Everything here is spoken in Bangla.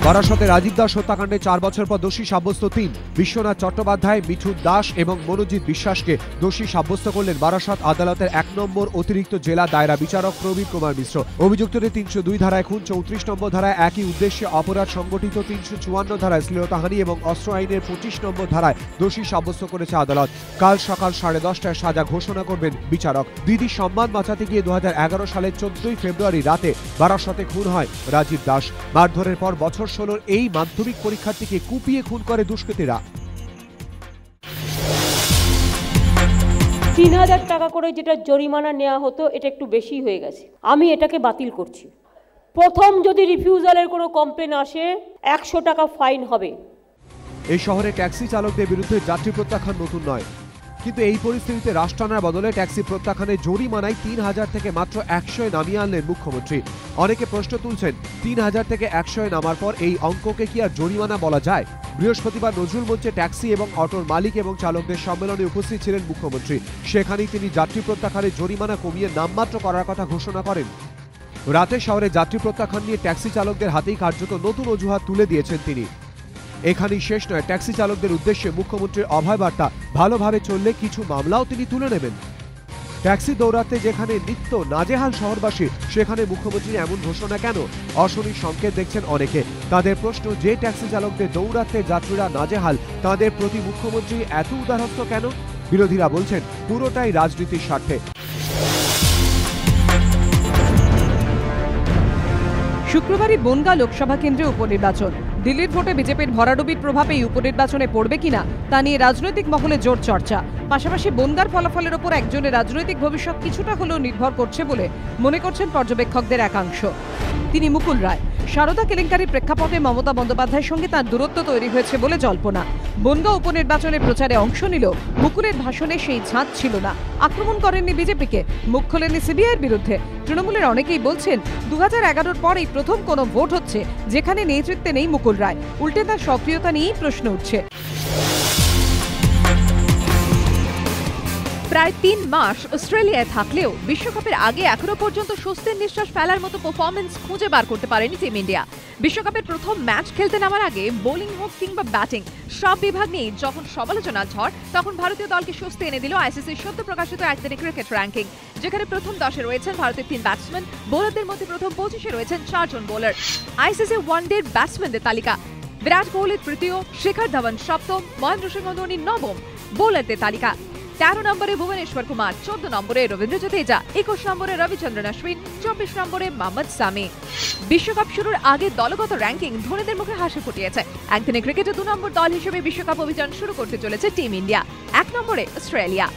বারাসতে রাজীব দাস হত্যাকাণ্ডে 4 বছর পর দোষী সাব্যস্ত 3। বিশ্বনাথ চট্টোপাধ্যায়, মিঠুন দাস এবং মনোজিৎ বিশ্বাসকে দোষী সাব্যস্ত করলেন বারাসত আদালতের 1 নম্বর অতিরিক্ত জেলা দায়রা বিচারক প্রবীর কুমার মিশ্র। অভিযুক্তদের 302 ধারায় খুন, 34 নম্বর ধারায় একই উদ্দেশ্যে অপরাধ সংগঠিত, 354 ধারায় শ্লীলতাহানি এবং অস্ত্র আইনের 25 নম্বর ধারায় দোষী সাব্যস্ত করেছে আদালত। কাল সকাল 10:30টায় সাজা ঘোষণা করবেন বিচারক। দিদির সম্মান বাঁচাতে গিয়ে 2011 সালের 14 ফেব্রুয়ারি রাতে বারাসতে খুন হয় রাজীব দাস। মারধরের পর বছর 16 এই মাধ্যমিক পরীক্ষার্থীকে কুপিয়ে খুন করে দুষ্কৃতীরা। 3000 টাকা করে যেটা জরিমানা নেওয়া হতো, এটা একটু বেশি হয়ে গেছে। আমি এটাকে বাতিল করছি। প্রথম যদি রিফিউজালের কোনো কমপ্লেন আসে 100 টাকা ফাইন হবে। এই শহরে ট্যাক্সি চালকদের বিরুদ্ধে যাত্রী প্রত্যাখ্যান নতুন নয়, কিন্তু এই পরিস্থিতিতে রাশ টানার বদলে ট্যাক্সি প্রত্যাখ্যানের জরিমানায় 3000 থেকে মাত্র 100 নামিয়ে আনলেন মুখ্যমন্ত্রী। অনেকে প্রশ্ন তুলছেন, 3000 থেকে 100 নামার পর এই অঙ্ককে কি আর জরিমানা বলা যায়? বৃহস্পতিবার নজরুল মঞ্চে ট্যাক্সি এবং অটোর মালিক এবং চালকদের সম্মেলনে উপস্থিত ছিলেন মুখ্যমন্ত্রী। সেখানেই তিনি যাত্রী প্রত্যাখ্যানের জরিমানা কমিয়ে নামমাত্র করার কথা ঘোষণা করেন। রাতে শহরে যাত্রী প্রত্যাখ্যান নিয়ে ট্যাক্সি চালকদের হাতেই কার্যত নতুন অজুহাত তুলে দিয়েছেন তিনি। এখানেই শেষ নয়, ট্যাক্সি চালকদের উদ্দেশ্যে মুখ্যমন্ত্রীর অভয় বার্তা, ভালোভাবে চললে কিছু মামলাও তিনি তুলে নেবেন। ট্যাক্সি দৌড়াতে যেখানে নিত্য নাজেহাল শহরবাসী, সেখানে মুখ্যমন্ত্রীর এমন ঘোষণা কেন? অশনির সংকেত দেখছেন অনেকে। তাদের প্রশ্ন, যে ট্যাক্সি চালকদের দৌড়াতে যাত্রীরা নাজেহাল, তাদের প্রতি মুখ্যমন্ত্রী এত উদারহস্ত কেন? বিরোধীরা বলছেন পুরোটাই রাজনীতির স্বার্থে। শুক্রবারই বনগাঁ লোকসভা কেন্দ্রে উপনির্বাচন। দিল্লির ভোটে বিজেপির ভরাডুবির প্রভাব এই উপনির্বাচনে পড়বে কিনা তা নিয়ে রাজনৈতিক মহলে জোর চর্চা। পাশাপাশি বনগাঁর ফলাফলের ওপর একজনের রাজনৈতিক ভবিষ্যৎ কিছুটা হলেও নির্ভর করছে বলে মনে করছেন পর্যবেক্ষকদের একাংশ। তিনি মুকুল রায়। সারদা কেলেঙ্কারির প্রেক্ষাপটে মমতা বন্দ্যোপাধ্যায়ের সঙ্গে তার দূরত্ব তৈরি হয়েছে বলে জল্পনা। বনগাঁ উপনির্বাচনে প্রচারে অংশ নিলেও মুকুলের ভাষণে সেই ঝাঁজ ছিল না। আক্রমণ করেননি বিজেপিকে, মুখ খোলেননি সিবিআইয়ের বিরুদ্ধে। তৃণমূলের অনেকেই বলছেন 2011-র পর এই প্রথম কোনো ভোট হচ্ছে যেখানে নেতৃত্বে নেই মুকুল রায়। উল্টে তার সক্রিয়তা নিয়েই প্রশ্ন উঠছে। প্রায় 3 মাস অস্ট্রেলিয়ায় থাকলেও বিশ্বকাপের আগে এখনো পর্যন্ত স্বস্তির নিঃশ্বাস ফেলার মতো পারফরমেন্স খুঁজে বার করতে পারেনি টিম ইন্ডিয়া। বিশ্বকাপের প্রথম ম্যাচ খেলতে নামার আগে বোলিং হোক কিংবা ব্যাটিং, সব বিভাগ নিয়ে যখন সমালোচনার ঝড়, তখন ভারতীয় দলকে স্বস্তি এনে দিল আইসিসির সদ্য প্রকাশিত একদিনের ক্রিকেট র্যাঙ্কিং, যেখানে প্রথম 10-এ রয়েছেন ভারতের 3 ব্যাটসম্যান। বোলারদের মধ্যে প্রথম 25-এ রয়েছেন 4 জন বোলার। আইসিসি ওয়ানডের ব্যাটসম্যানদের তালিকা: বিরাট কোহলি তৃতীয়, শিখর ধাওয়ান সপ্তম, মহেন্দ্র সিংহ ধোনি নবম। বোলারদের তালিকা: 13 নম্বরে ভুবনেশ্বর কুমার, 14 নম্বরে রবীন্দ্র জাদেজা, 21 নম্বরে রবিচন্দ্রন অশ্বিন, 24 নম্বরে মোহাম্মদ সামি। বিশ্বকাপ শুরুর আগে দলগত র্যাঙ্কিং ধোনিদের মুখে হাসি ফুটিয়েছে। একদিনের ক্রিকেটে 2 নম্বর দল হিসেবে বিশ্বকাপ অভিযান শুরু করতে চলেছে টিম ইন্ডিয়া। 1 নম্বরে অস্ট্রেলিয়া।